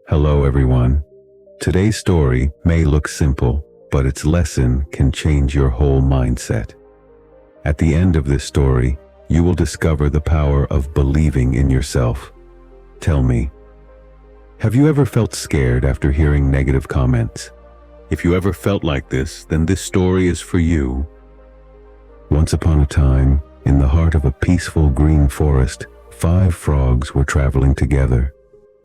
Hello everyone. Today's story may look simple, but its lesson can change your whole mindset. At the end of this story, you will discover the power of believing in yourself. Tell me, have you ever felt scared after hearing negative comments? If you ever felt like this, then this story is for you. Once upon a time, in the heart of a peaceful green forest, 5 frogs were traveling together.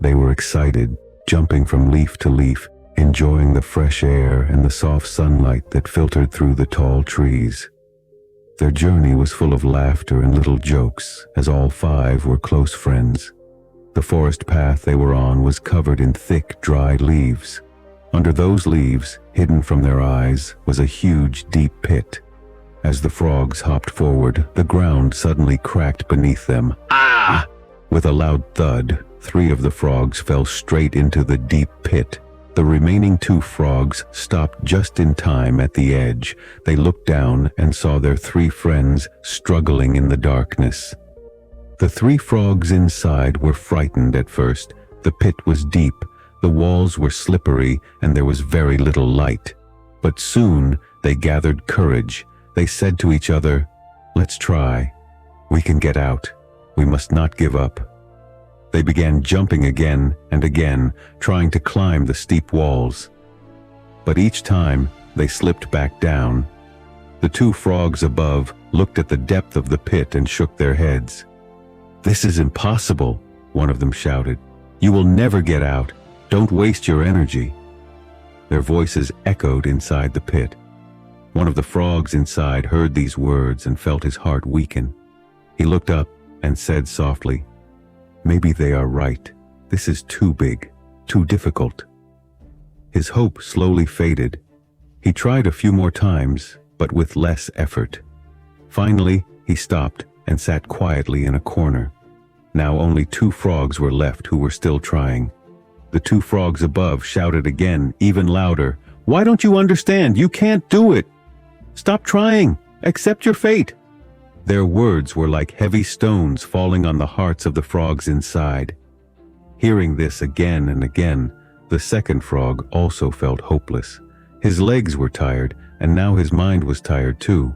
They were excited, jumping from leaf to leaf, enjoying the fresh air and the soft sunlight that filtered through the tall trees. Their journey was full of laughter and little jokes, as all 5 were close friends. The forest path they were on was covered in thick, dried leaves. Under those leaves, hidden from their eyes, was a huge, deep pit. As the frogs hopped forward, the ground suddenly cracked beneath them. Ah! With a loud thud, 3 of the frogs fell straight into the deep pit. The remaining 2 frogs stopped just in time at the edge. They looked down and saw their 3 friends struggling in the darkness. The 3 frogs inside were frightened at first. The pit was deep, the walls were slippery, and there was very little light. But soon they gathered courage. They said to each other, "Let's try. We can get out. We must not give up." They began jumping again and again, trying to climb the steep walls. But each time, they slipped back down. The 2 frogs above looked at the depth of the pit and shook their heads. "This is impossible," one of them shouted. "You will never get out. Don't waste your energy." Their voices echoed inside the pit. One of the frogs inside heard these words and felt his heart weaken. He looked up and said softly, "Maybe they are right. This is too big, too difficult." His hope slowly faded. He tried a few more times, but with less effort. Finally, he stopped and sat quietly in a corner. Now only 2 frogs were left who were still trying. The 2 frogs above shouted again, even louder, "Why don't you understand? You can't do it! Stop trying! Accept your fate!" Their words were like heavy stones falling on the hearts of the frogs inside. Hearing this again and again, the 2nd frog also felt hopeless. His legs were tired, and now his mind was tired too.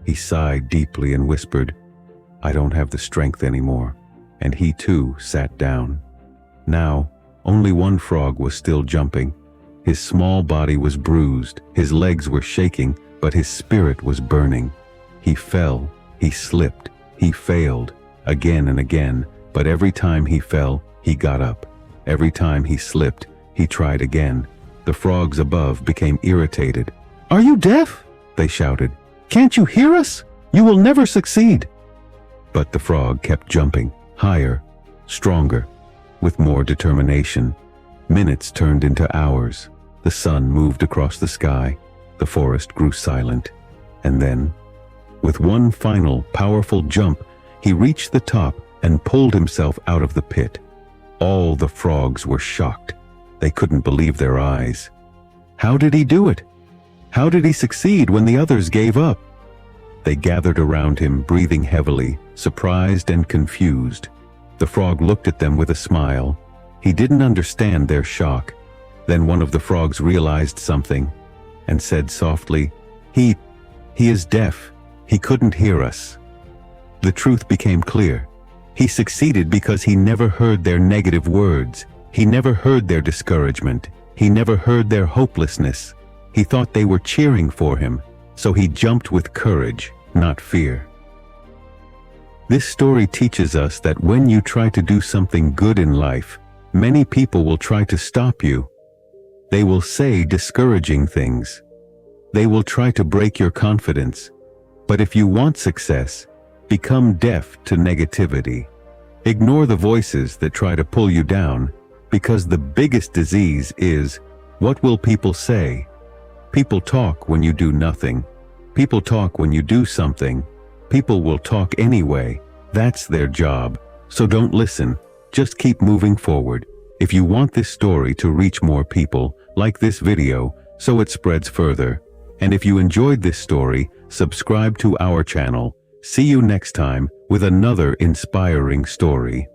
He sighed deeply and whispered, "I don't have the strength anymore," and he too sat down. Now, only 1 frog was still jumping. His small body was bruised, his legs were shaking, but his spirit was burning. He fell. He slipped, he failed, again and again, but every time he fell, he got up. Every time he slipped, he tried again. The frogs above became irritated. "Are you deaf?" they shouted. "Can't you hear us? You will never succeed." But the frog kept jumping, higher, stronger, with more determination. Minutes turned into hours. The sun moved across the sky. The forest grew silent. And then, with one final, powerful jump, he reached the top and pulled himself out of the pit. All the frogs were shocked. They couldn't believe their eyes. How did he do it? How did he succeed when the others gave up? They gathered around him, breathing heavily, surprised and confused. The frog looked at them with a smile. He didn't understand their shock. Then one of the frogs realized something and said softly, He is deaf. He couldn't hear us." The truth became clear. He succeeded because he never heard their negative words. He never heard their discouragement. He never heard their hopelessness. He thought they were cheering for him, so he jumped with courage, not fear. This story teaches us that when you try to do something good in life, many people will try to stop you. They will say discouraging things. They will try to break your confidence. But if you want success, become deaf to negativity. Ignore the voices that try to pull you down, because the biggest disease is, what will people say? People talk when you do nothing. People talk when you do something. People will talk anyway. That's their job. So don't listen. Just keep moving forward. If you want this story to reach more people, like this video, so it spreads further. And if you enjoyed this story, subscribe to our channel. See you next time with another inspiring story.